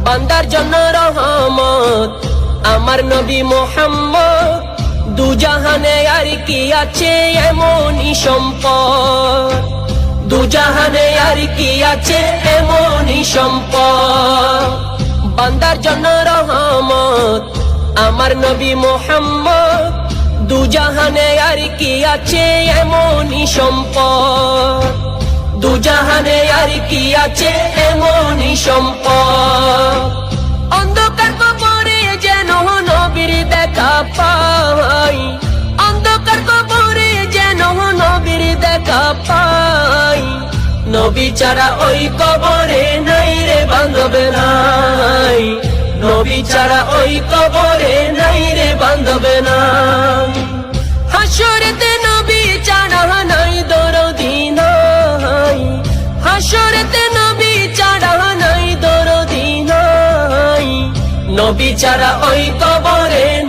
বান্দার জন্য রহমত আমার নবী মুহাম্মদ। দু জাহানে আর কি আছে এমনই সম্পদ, দু জাহানে আর কি আছে এমনই সম্পদ। বান্দার জন্য রহমত আমার নবী মুহাম্মদ। দু জাহানে আর কি আছে এমনই সম্পদ, দু জাহানে আর কি আছে এমনই সম্পদ। অন্ধকার কবরে যেন নবীর দেখা পাই, অন্ধকার কবরে যেন নবীর দেখা পাই। নবী ছাড়া ওই কবরে নাই রে বান্ধব নাই, নবী ছাড়া ওই কবরে নাই রে বান্ধব নাই। হাসরেতে নবী ছাড়া নাই দরদি নাই, হাসরেতে নবী ছাড়া নাই দরদি নাই। নবী ছাড়া ওই কবরে